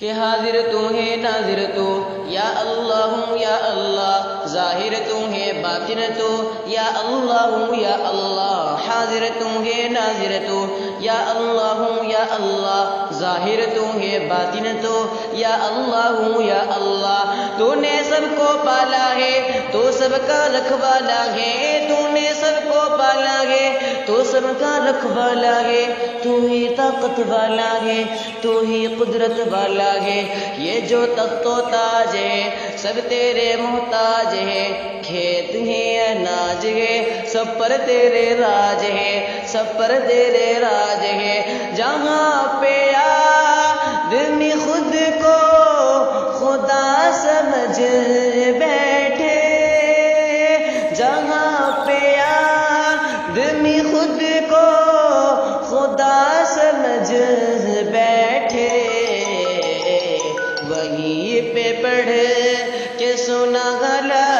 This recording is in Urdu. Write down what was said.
کہ حاضر تو ہے ناظر تو یا اللہ یا اللہ، ظاہر تو ہے باطن تو یا اللہ یا اللہ، حاضر تو ہے ناظر تو یا اللہ یا اللہ، ظاہر تو ہے باطن تو یا اللہ یا اللہ۔ تو نے سب کو پالا ہے تو سب کا رکھوالا ہے، تو نے سب کو پالا ہے تو سب کا رکھوالا ہے، تو ہی طاقت والا ہے تو ہی قدرت والا ہے۔ یہ جو تخت و تاج ہے سب تیرے محتاج ہے، کھیت ہے اناج ہے سب پر تیرے راج ہے، سب پر تیرے راج ہے۔ جہاں پہ آدمی خود کو خدا سمجھ بیٹھے، جہاں پہ آدمی خود کو خدا سمجھ بیٹھے، وہیں پہ پڑھ کے سنا گلا